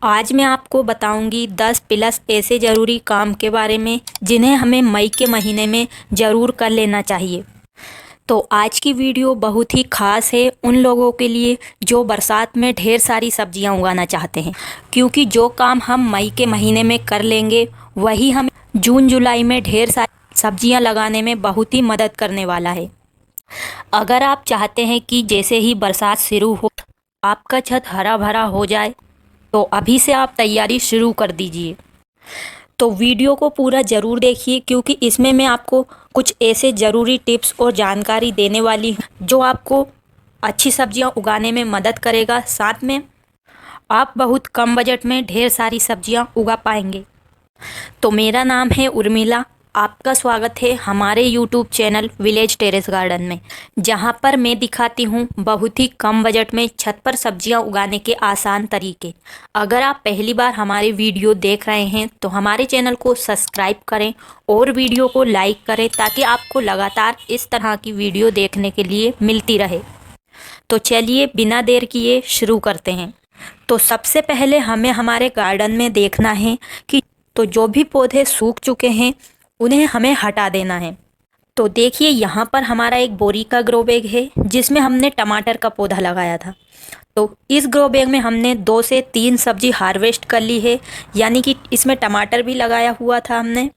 आज मैं आपको बताऊंगी 10 प्लस ऐसे ज़रूरी काम के बारे में जिन्हें हमें मई के महीने में ज़रूर कर लेना चाहिए। तो आज की वीडियो बहुत ही ख़ास है उन लोगों के लिए जो बरसात में ढेर सारी सब्जियां उगाना चाहते हैं, क्योंकि जो काम हम मई के महीने में कर लेंगे वही हमें जून जुलाई में ढेर सारी सब्जियां लगाने में बहुत ही मदद करने वाला है। अगर आप चाहते हैं कि जैसे ही बरसात शुरू हो आपका छत हरा भरा हो जाए तो अभी से आप तैयारी शुरू कर दीजिए। तो वीडियो को पूरा ज़रूर देखिए, क्योंकि इसमें मैं आपको कुछ ऐसे ज़रूरी टिप्स और जानकारी देने वाली हूँ जो आपको अच्छी सब्जियां उगाने में मदद करेगा। साथ में आप बहुत कम बजट में ढेर सारी सब्जियां उगा पाएंगे। तो मेरा नाम है उर्मिला, आपका स्वागत है हमारे YouTube channel village terrace garden में, जहां पर मैं दिखाती हूं बहुत ही कम बजट में छत पर सब्जियां उगाने के आसान तरीके। अगर आप पहली बार हमारे वीडियो देख रहे हैं तो हमारे चैनल को सब्सक्राइब करें और वीडियो को लाइक करें ताकि आपको लगातार इस तरह की वीडियो देखने के लिए मिलती रहे। तो चलिए बिना देर किए शुरू करते हैं। तो सबसे पहले हमें हमारे गार्डन में देखना है कि जो भी पौधे सूख चुके हैं उन्हें हमें हटा देना है। तो देखिए यहाँ पर हमारा एक बोरी का ग्रो बैग है जिसमें हमने टमाटर का पौधा लगाया था। तो इस ग्रो बैग में हमने 2 से 3 सब्जी हार्वेस्ट कर ली है, यानी कि इसमें टमाटर भी लगाया हुआ था हमने,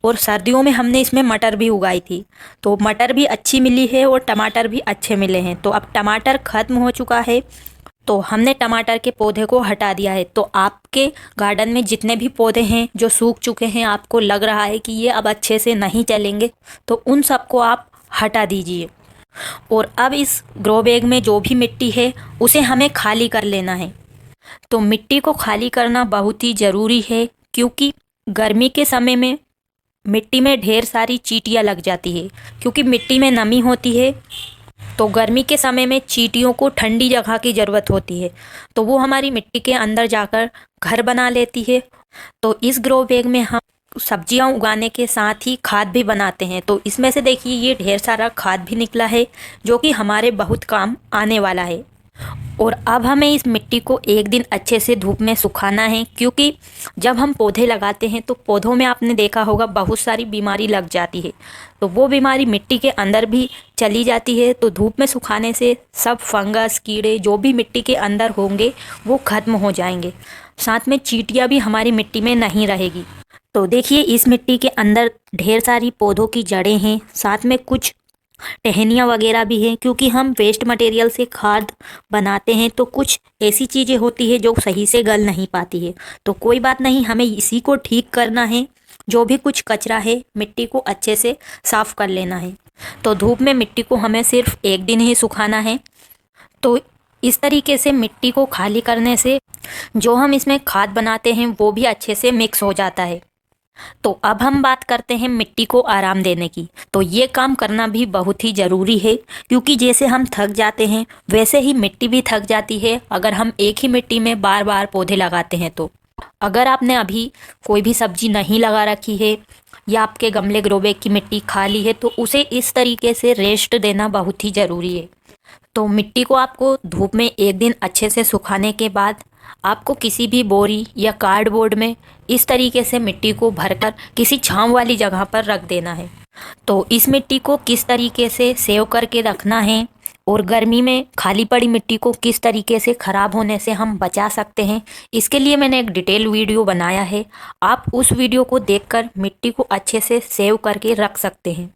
और सर्दियों में हमने इसमें मटर भी उगाई थी। तो मटर भी अच्छी मिली है और टमाटर भी अच्छे मिले हैं। तो अब टमाटर ख़त्म हो चुका है तो हमने टमाटर के पौधे को हटा दिया है। तो आपके गार्डन में जितने भी पौधे हैं जो सूख चुके हैं, आपको लग रहा है कि ये अब अच्छे से नहीं चलेंगे, तो उन सबको आप हटा दीजिए। और अब इस ग्रो बैग में जो भी मिट्टी है उसे हमें खाली कर लेना है। तो मिट्टी को खाली करना बहुत ही ज़रूरी है, क्योंकि गर्मी के समय में मिट्टी में ढेर सारी चींटियाँ लग जाती है, क्योंकि मिट्टी में नमी होती है। तो गर्मी के समय में चींटियों को ठंडी जगह की ज़रूरत होती है, तो वो हमारी मिट्टी के अंदर जाकर घर बना लेती है। तो इस ग्रो बैग में हम सब्जियां उगाने के साथ ही खाद भी बनाते हैं। तो इसमें से देखिए ये ढेर सारा खाद भी निकला है जो कि हमारे बहुत काम आने वाला है। और अब हमें इस मिट्टी को एक दिन अच्छे से धूप में सुखाना है, क्योंकि जब हम पौधे लगाते हैं तो पौधों में आपने देखा होगा बहुत सारी बीमारी लग जाती है। तो वो बीमारी मिट्टी के अंदर भी चली जाती है। तो धूप में सुखाने से सब फंगस कीड़े जो भी मिट्टी के अंदर होंगे वो खत्म हो जाएंगे। साथ में चींटियाँ भी हमारी मिट्टी में नहीं रहेगी। तो देखिए इस मिट्टी के अंदर ढेर सारी पौधों की जड़ें हैं, साथ में कुछ टहनियाँ वगैरह भी हैं, क्योंकि हम वेस्ट मटेरियल से खाद बनाते हैं तो कुछ ऐसी चीज़ें होती है जो सही से गल नहीं पाती है। तो कोई बात नहीं, हमें इसी को ठीक करना है। जो भी कुछ कचरा है मिट्टी को अच्छे से साफ़ कर लेना है। तो धूप में मिट्टी को हमें सिर्फ एक दिन ही सुखाना है। तो इस तरीके से मिट्टी को खाली करने से जो हम इसमें खाद बनाते हैं वो भी अच्छे से मिक्स हो जाता है। तो अब हम बात करते हैं मिट्टी को आराम देने की। तो ये काम करना भी बहुत ही ज़रूरी है, क्योंकि जैसे हम थक जाते हैं वैसे ही मिट्टी भी थक जाती है अगर हम एक ही मिट्टी में बार बार पौधे लगाते हैं। तो अगर आपने अभी कोई भी सब्जी नहीं लगा रखी है या आपके गमले ग्रो बैग की मिट्टी खाली है तो उसे इस तरीके से रेस्ट देना बहुत ही ज़रूरी है। तो मिट्टी को आपको धूप में एक दिन अच्छे से सुखाने के बाद आपको किसी भी बोरी या कार्डबोर्ड में इस तरीके से मिट्टी को भरकर किसी छांव वाली जगह पर रख देना है। तो इस मिट्टी को किस तरीके से सेव करके रखना है और गर्मी में खाली पड़ी मिट्टी को किस तरीके से ख़राब होने से हम बचा सकते हैं, इसके लिए मैंने एक डिटेल वीडियो बनाया है। आप उस वीडियो को देखकर मिट्टी को अच्छे से सेव करके रख सकते हैं।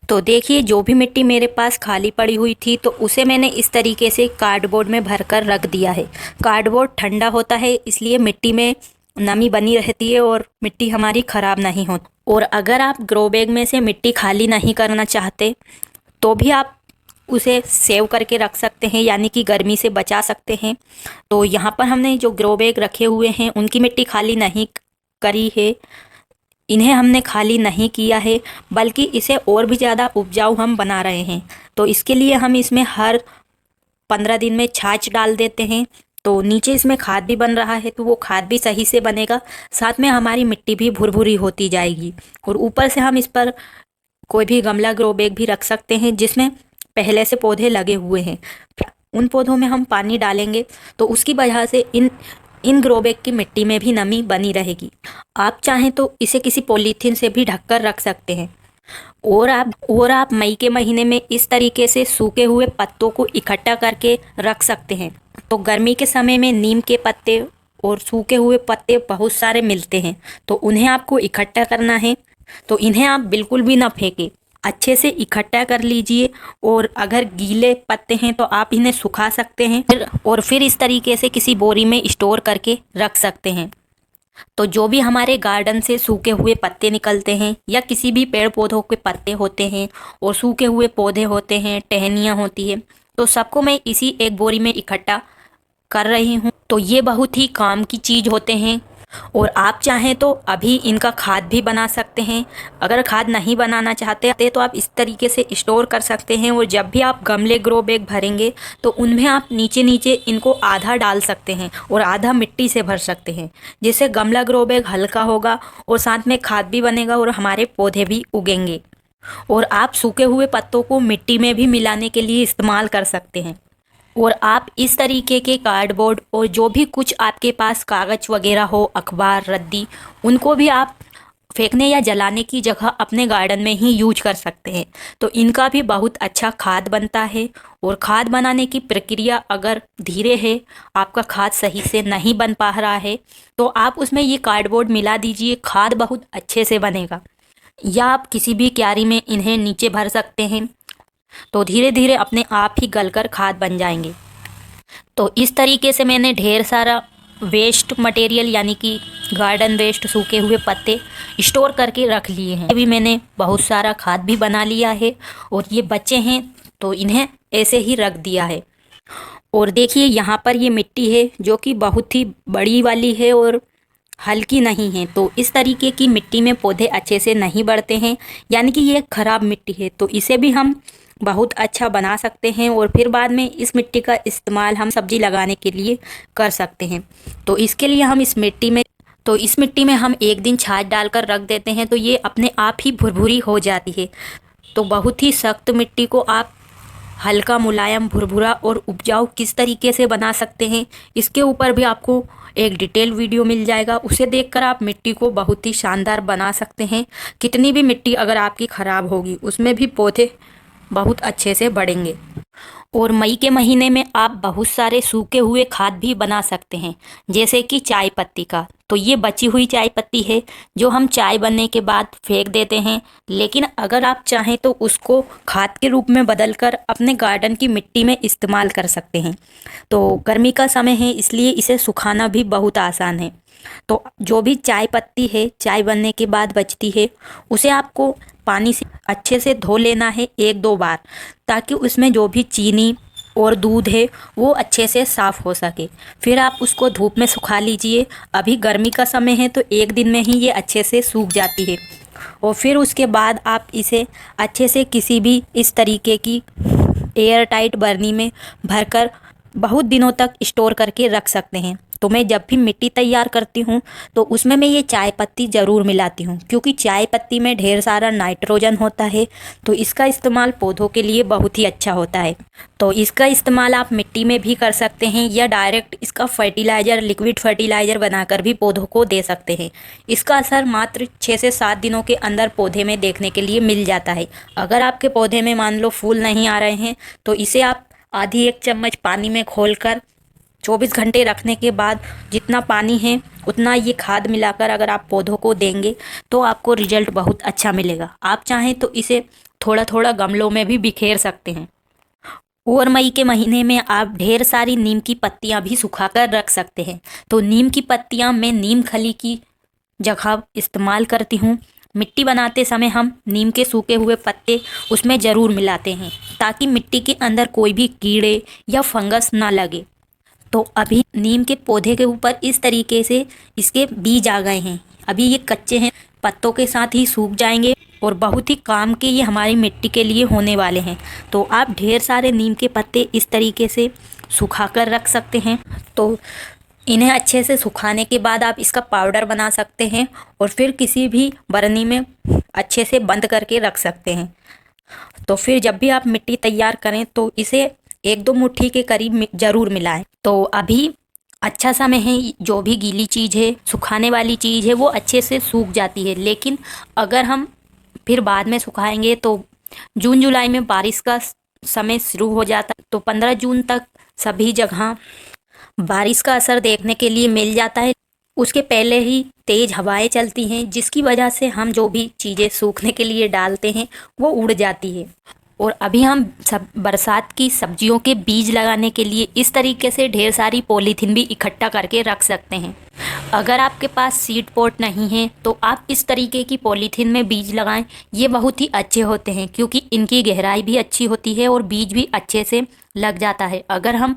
तो देखिए जो भी मिट्टी मेरे पास खाली पड़ी हुई थी तो उसे मैंने इस तरीके से कार्डबोर्ड में भरकर रख दिया है। कार्डबोर्ड ठंडा होता है, इसलिए मिट्टी में नमी बनी रहती है और मिट्टी हमारी ख़राब नहीं होती। और अगर आप ग्रो बैग में से मिट्टी खाली नहीं करना चाहते तो भी आप उसे सेव करके रख सकते हैं, यानी कि गर्मी से बचा सकते हैं। तो यहाँ पर हमने जो ग्रो बैग रखे हुए हैं उनकी मिट्टी खाली नहीं करी है, इन्हें हमने खाली नहीं किया है, बल्कि इसे और भी ज़्यादा उपजाऊ हम बना रहे हैं। तो इसके लिए हम इसमें हर 15 दिन में छाछ डाल देते हैं। तो नीचे इसमें खाद भी बन रहा है तो वो खाद भी सही से बनेगा, साथ में हमारी मिट्टी भी भुरभुरी होती जाएगी। और ऊपर से हम इस पर कोई भी गमला ग्रो बैग भी रख सकते हैं जिसमें पहले से पौधे लगे हुए हैं। उन पौधों में हम पानी डालेंगे तो उसकी वजह से इन इन ग्रो बैग की मिट्टी में भी नमी बनी रहेगी। आप चाहें तो इसे किसी पॉलीथीन से भी ढककर रख सकते हैं। और आप मई के महीने में इस तरीके से सूखे हुए पत्तों को इकट्ठा करके रख सकते हैं। तो गर्मी के समय में नीम के पत्ते और सूखे हुए पत्ते बहुत सारे मिलते हैं, तो उन्हें आपको इकट्ठा करना है। तो इन्हें आप बिल्कुल भी ना फेंकें, अच्छे से इकट्ठा कर लीजिए। और अगर गीले पत्ते हैं तो आप इन्हें सुखा सकते हैं फिर इस तरीके से किसी बोरी में स्टोर करके रख सकते हैं। तो जो भी हमारे गार्डन से सूखे हुए पत्ते निकलते हैं या किसी भी पेड़ पौधों के पत्ते होते हैं और सूखे हुए पौधे होते हैं, टहनियाँ होती है, तो सबको मैं इसी एक बोरी में इकट्ठा कर रही हूँ। तो ये बहुत ही काम की चीज़ होते हैं और आप चाहें तो अभी इनका खाद भी बना सकते हैं। अगर खाद नहीं बनाना चाहते तो आप इस तरीके से स्टोर कर सकते हैं। और जब भी आप गमले ग्रो बैग भरेंगे तो उनमें आप नीचे नीचे इनको आधा डाल सकते हैं और आधा मिट्टी से भर सकते हैं, जिससे गमला ग्रो बैग हल्का होगा और साथ में खाद भी बनेगा और हमारे पौधे भी उगेंगे। और आप सूखे हुए पत्तों को मिट्टी में भी मिलाने के लिए इस्तेमाल कर सकते हैं। और आप इस तरीके के कार्डबोर्ड और जो भी कुछ आपके पास कागज़ वगैरह हो, अखबार, रद्दी, उनको भी आप फेंकने या जलाने की जगह अपने गार्डन में ही यूज कर सकते हैं। तो इनका भी बहुत अच्छा खाद बनता है। और खाद बनाने की प्रक्रिया अगर धीरे है, आपका खाद सही से नहीं बन पा रहा है, तो आप उसमें ये कार्डबोर्ड मिला दीजिए, खाद बहुत अच्छे से बनेगा। या आप किसी भी क्यारी में इन्हें नीचे भर सकते हैं, तो धीरे धीरे अपने आप ही गलकर खाद बन जाएंगे। तो इस तरीके से मैंने ढेर सारा वेस्ट मटेरियल यानी कि गार्डन वेस्ट, सूखे हुए पत्ते स्टोर करके रख लिए हैं। अभी मैंने बहुत सारा खाद भी बना लिया है और ये बच्चे हैं तो इन्हें ऐसे ही रख दिया है। और देखिए यहाँ पर ये मिट्टी है जो कि बहुत ही बड़ी वाली है और हल्की नहीं है। तो इस तरीके की मिट्टी में पौधे अच्छे से नहीं बढ़ते हैं, यानी कि ये खराब मिट्टी है। तो इसे भी हम बहुत अच्छा बना सकते हैं और फिर बाद में इस मिट्टी का इस्तेमाल हम सब्जी लगाने के लिए कर सकते हैं। तो इसके लिए हम इस मिट्टी में हम एक दिन छाछ डालकर रख देते हैं, तो ये अपने आप ही भुरभुरी हो जाती है। तो बहुत ही सख्त मिट्टी को आप हल्का, मुलायम, भुरभुरा और उपजाऊ किस तरीके से बना सकते हैं, इसके ऊपर भी आपको एक डिटेल वीडियो मिल जाएगा। उसे देखकर आप मिट्टी को बहुत ही शानदार बना सकते हैं। कितनी भी मिट्टी अगर आपकी ख़राब होगी, उसमें भी पौधे बहुत अच्छे से बढ़ेंगे। और मई के महीने में आप बहुत सारे सूखे हुए खाद भी बना सकते हैं, जैसे कि चाय पत्ती का। तो ये बची हुई चाय पत्ती है जो हम चाय बनने के बाद फेंक देते हैं, लेकिन अगर आप चाहें तो उसको खाद के रूप में बदलकर अपने गार्डन की मिट्टी में इस्तेमाल कर सकते हैं। तो गर्मी का समय है, इसलिए इसे सुखाना भी बहुत आसान है। तो जो भी चाय पत्ती है, चाय बनने के बाद बचती है, उसे आपको पानी से अच्छे से धो लेना है 1-2 बार, ताकि उसमें जो भी चीनी और दूध है वो अच्छे से साफ़ हो सके। फिर आप उसको धूप में सुखा लीजिए। अभी गर्मी का समय है तो एक दिन में ही ये अच्छे से सूख जाती है। और फिर उसके बाद आप इसे अच्छे से किसी भी इस तरीके की एयर टाइट बरनी में भरकर बहुत दिनों तक स्टोर करके रख सकते हैं। तो मैं जब भी मिट्टी तैयार करती हूँ तो उसमें मैं ये चाय पत्ती ज़रूर मिलाती हूँ, क्योंकि चाय पत्ती में ढेर सारा नाइट्रोजन होता है। तो इसका इस्तेमाल पौधों के लिए बहुत ही अच्छा होता है। तो इसका इस्तेमाल आप मिट्टी में भी कर सकते हैं या डायरेक्ट इसका फर्टिलाइज़र, लिक्विड फर्टिलाइज़र बनाकर भी पौधों को दे सकते हैं। इसका असर मात्र 6 से 7 दिनों के अंदर पौधे में देखने के लिए मिल जाता है। अगर आपके पौधे में मान लो फूल नहीं आ रहे हैं तो इसे आप आधी 1 चम्मच पानी में घोलकर 24 घंटे रखने के बाद जितना पानी है उतना ये खाद मिलाकर अगर आप पौधों को देंगे तो आपको रिजल्ट बहुत अच्छा मिलेगा। आप चाहें तो इसे थोड़ा थोड़ा गमलों में भी बिखेर सकते हैं। और मई के महीने में आप ढेर सारी नीम की पत्तियां भी सुखाकर रख सकते हैं। तो नीम की पत्तियां मैं नीम खली की जगह इस्तेमाल करती हूँ। मिट्टी बनाते समय हम नीम के सूखे हुए पत्ते उसमें ज़रूर मिलाते हैं, ताकि मिट्टी के अंदर कोई भी कीड़े या फंगस ना लगे। तो अभी नीम के पौधे के ऊपर इस तरीके से इसके बीज आ गए हैं। अभी ये कच्चे हैं, पत्तों के साथ ही सूख जाएंगे और बहुत ही काम के ये हमारी मिट्टी के लिए होने वाले हैं। तो आप ढेर सारे नीम के पत्ते इस तरीके से सुखा कर रख सकते हैं। तो इन्हें अच्छे से सुखाने के बाद आप इसका पाउडर बना सकते हैं और फिर किसी भी बरनी में अच्छे से बंद करके रख सकते हैं। तो फिर जब भी आप मिट्टी तैयार करें तो इसे 1-2 मुट्ठी के करीब ज़रूर मिलाएं। तो अभी अच्छा समय है, जो भी गीली चीज़ है, सुखाने वाली चीज़ है, वो अच्छे से सूख जाती है। लेकिन अगर हम फिर बाद में सुखाएंगे तो जून जुलाई में बारिश का समय शुरू हो जाता है, तो 15 जून तक सभी जगह बारिश का असर देखने के लिए मिल जाता है। उसके पहले ही तेज़ हवाएं चलती हैं, जिसकी वजह से हम जो भी चीज़ें सूखने के लिए डालते हैं वो उड़ जाती है। और अभी हम सब बरसात की सब्जियों के बीज लगाने के लिए इस तरीके से ढेर सारी पॉलीथीन भी इकट्ठा करके रख सकते हैं। अगर आपके पास सीड पॉट नहीं है तो आप इस तरीके की पॉलीथीन में बीज लगाएं। ये बहुत ही अच्छे होते हैं क्योंकि इनकी गहराई भी अच्छी होती है और बीज भी अच्छे से लग जाता है। अगर हम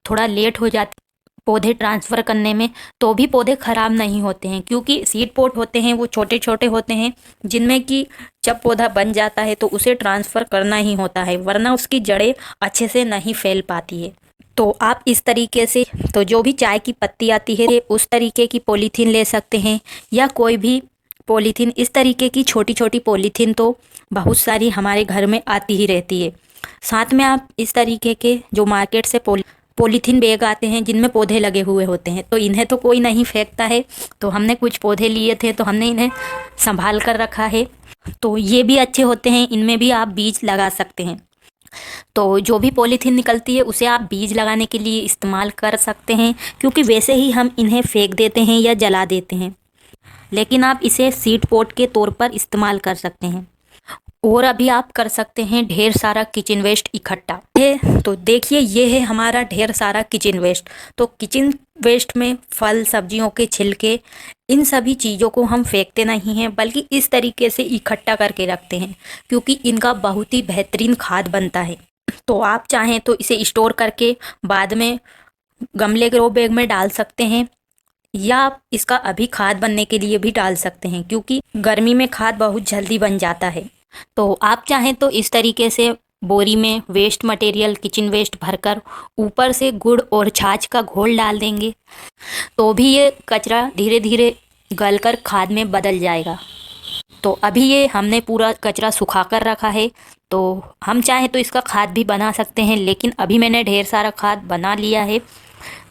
थोड़ा लेट हो जाते पौधे ट्रांसफ़र करने में तो भी पौधे ख़राब नहीं होते हैं, क्योंकि सीड पॉट होते हैं वो छोटे छोटे होते हैं, जिनमें कि जब पौधा बन जाता है तो उसे ट्रांसफ़र करना ही होता है, वरना उसकी जड़ें अच्छे से नहीं फैल पाती है। तो आप इस तरीके से, तो जो भी चाय की पत्ती आती है उस तरीके की पॉलीथीन ले सकते हैं, या कोई भी पॉलीथीन, इस तरीके की छोटी छोटी पॉलीथीन तो बहुत सारी हमारे घर में आती ही रहती है। साथ में आप इस तरीके के जो मार्केट से पॉलीथीन बैग आते हैं जिनमें पौधे लगे हुए होते हैं, तो इन्हें तो कोई नहीं फेंकता है, तो हमने कुछ पौधे लिए थे तो हमने इन्हें संभाल कर रखा है। तो ये भी अच्छे होते हैं, इनमें भी आप बीज लगा सकते हैं। तो जो भी पॉलीथीन निकलती है उसे आप बीज लगाने के लिए इस्तेमाल कर सकते हैं, क्योंकि वैसे ही हम इन्हें फेंक देते हैं या जला देते हैं, लेकिन आप इसे सीड पॉट के तौर पर इस्तेमाल कर सकते हैं। और अभी आप कर सकते हैं ढेर सारा किचन वेस्ट इकट्ठा है। तो देखिए, ये है हमारा ढेर सारा किचन वेस्ट। तो किचन वेस्ट में फल, सब्जियों के छिलके, इन सभी चीज़ों को हम फेंकते नहीं हैं, बल्कि इस तरीके से इकट्ठा करके रखते हैं, क्योंकि इनका बहुत ही बेहतरीन खाद बनता है। तो आप चाहें तो इसे स्टोर करके बाद में गमले ग्रो बैग में डाल सकते हैं, या आप इसका अभी खाद बनने के लिए भी डाल सकते हैं, क्योंकि गर्मी में खाद बहुत जल्दी बन जाता है। तो आप चाहें तो इस तरीके से बोरी में वेस्ट मटेरियल, किचन वेस्ट भरकर ऊपर से गुड़ और छाछ का घोल डाल देंगे, तो भी ये कचरा धीरे धीरे गलकर खाद में बदल जाएगा। तो अभी ये हमने पूरा कचरा सुखा कर रखा है, तो हम चाहें तो इसका खाद भी बना सकते हैं, लेकिन अभी मैंने ढेर सारा खाद बना लिया है,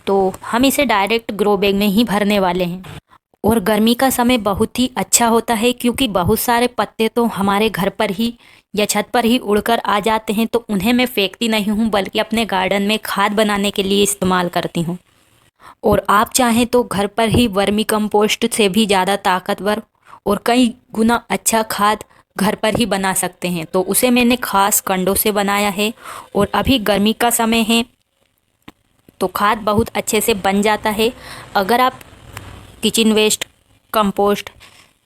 तो हम इसे डायरेक्ट ग्रो बैग में ही भरने वाले हैं। और गर्मी का समय बहुत ही अच्छा होता है, क्योंकि बहुत सारे पत्ते तो हमारे घर पर ही या छत पर ही उड़कर आ जाते हैं, तो उन्हें मैं फेंकती नहीं हूँ, बल्कि अपने गार्डन में खाद बनाने के लिए इस्तेमाल करती हूँ। और आप चाहें तो घर पर ही वर्मी कंपोस्ट से भी ज़्यादा ताकतवर और कई गुना अच्छा खाद घर पर ही बना सकते हैं। तो उसे मैंने खास कंडों से बनाया है, और अभी गर्मी का समय है तो खाद बहुत अच्छे से बन जाता है। अगर आप किचन वेस्ट, कंपोस्ट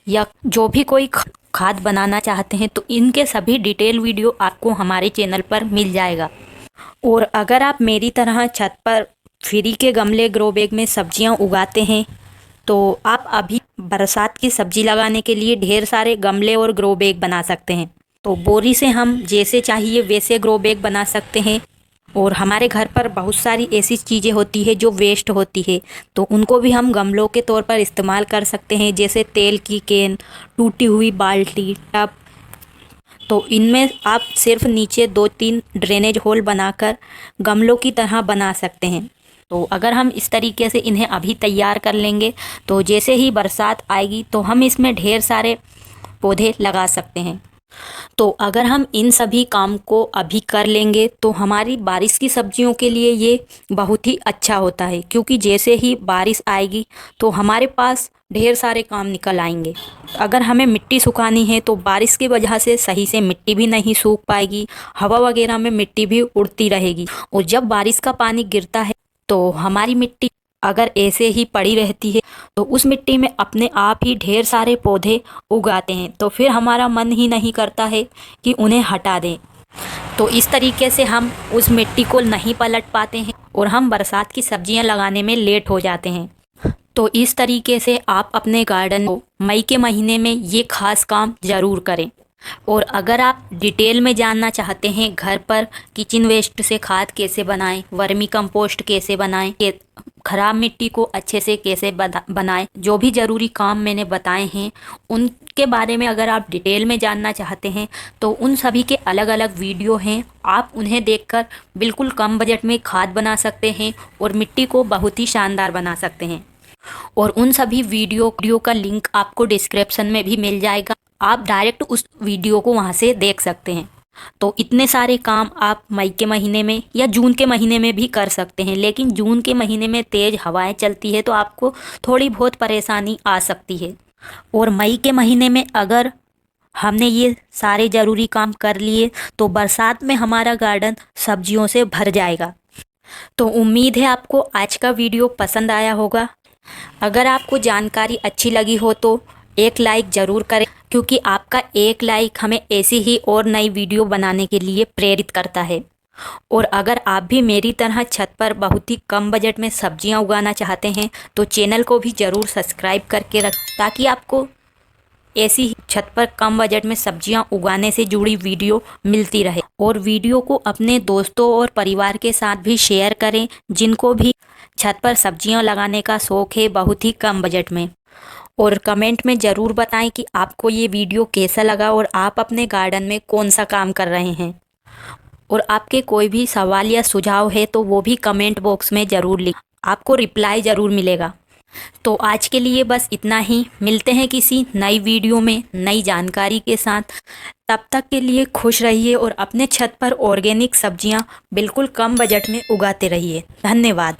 या जो भी कोई खाद बनाना चाहते हैं तो इनके सभी डिटेल वीडियो आपको हमारे चैनल पर मिल जाएगा। और अगर आप मेरी तरह छत पर फ्री के गमले ग्रो बैग में सब्जियां उगाते हैं, तो आप अभी बरसात की सब्जी लगाने के लिए ढेर सारे गमले और ग्रो बैग बना सकते हैं। तो बोरी से हम जैसे चाहिए वैसे ग्रो बैग बना सकते हैं। और हमारे घर पर बहुत सारी ऐसी चीज़ें होती है जो वेस्ट होती है, तो उनको भी हम गमलों के तौर पर इस्तेमाल कर सकते हैं, जैसे तेल की कैन, टूटी हुई बाल्टी, टब। तो इनमें आप सिर्फ नीचे 2-3 ड्रेनेज होल बनाकर गमलों की तरह बना सकते हैं। तो अगर हम इस तरीके से इन्हें अभी तैयार कर लेंगे तो जैसे ही बरसात आएगी तो हम इसमें ढेर सारे पौधे लगा सकते हैं। तो अगर हम इन सभी काम को अभी कर लेंगे तो हमारी बारिश की सब्जियों के लिए ये बहुत ही अच्छा होता है, क्योंकि जैसे ही बारिश आएगी तो हमारे पास ढेर सारे काम निकल आएंगे। अगर हमें मिट्टी सुखानी है तो बारिश की वजह से सही से मिट्टी भी नहीं सूख पाएगी, हवा वगैरह में मिट्टी भी उड़ती रहेगी, और जब बारिश का पानी गिरता है तो हमारी मिट्टी अगर ऐसे ही पड़ी रहती है तो उस मिट्टी में अपने आप ही ढेर सारे पौधे उगाते हैं, तो फिर हमारा मन ही नहीं करता है कि उन्हें हटा दें। तो इस तरीके से हम उस मिट्टी को नहीं पलट पाते हैं और हम बरसात की सब्जियां लगाने में लेट हो जाते हैं। तो इस तरीके से आप अपने गार्डन को मई के महीने में ये खास काम ज़रूर करें। और अगर आप डिटेल में जानना चाहते हैं घर पर किचन वेस्ट से खाद कैसे बनाएं, वर्मी कंपोस्ट कैसे बनाएं, खराब मिट्टी को अच्छे से कैसे बनाएं, जो भी ज़रूरी काम मैंने बताए हैं उनके बारे में अगर आप डिटेल में जानना चाहते हैं तो उन सभी के अलग अलग वीडियो हैं। आप उन्हें देखकर बिल्कुल कम बजट में खाद बना सकते हैं और मिट्टी को बहुत ही शानदार बना सकते हैं। और उन सभी वीडियो का लिंक आपको डिस्क्रिप्शन में भी मिल जाएगा, आप डायरेक्ट उस वीडियो को वहां से देख सकते हैं। तो इतने सारे काम आप मई के महीने में या जून के महीने में भी कर सकते हैं, लेकिन जून के महीने में तेज़ हवाएं चलती है तो आपको थोड़ी बहुत परेशानी आ सकती है। और मई के महीने में अगर हमने ये सारे ज़रूरी काम कर लिए तो बरसात में हमारा गार्डन सब्जियों से भर जाएगा। तो उम्मीद है आपको आज का वीडियो पसंद आया होगा। अगर आपको जानकारी अच्छी लगी हो तो एक लाइक ज़रूर करें, क्योंकि आपका एक लाइक हमें ऐसी ही और नई वीडियो बनाने के लिए प्रेरित करता है। और अगर आप भी मेरी तरह छत पर बहुत ही कम बजट में सब्जियां उगाना चाहते हैं तो चैनल को भी ज़रूर सब्सक्राइब करके रख, ताकि आपको ऐसी ही छत पर कम बजट में सब्जियां उगाने से जुड़ी वीडियो मिलती रहे। और वीडियो को अपने दोस्तों और परिवार के साथ भी शेयर करें जिनको भी छत पर सब्जियां लगाने का शौक़ है बहुत ही कम बजट में। और कमेंट में ज़रूर बताएं कि आपको ये वीडियो कैसा लगा और आप अपने गार्डन में कौन सा काम कर रहे हैं। और आपके कोई भी सवाल या सुझाव है तो वो भी कमेंट बॉक्स में ज़रूर लिखें, आपको रिप्लाई ज़रूर मिलेगा। तो आज के लिए बस इतना ही, मिलते हैं किसी नई वीडियो में नई जानकारी के साथ। तब तक के लिए खुश रहिए और अपने छत पर ऑर्गेनिक सब्जियां बिल्कुल कम बजट में उगाते रहिए। धन्यवाद।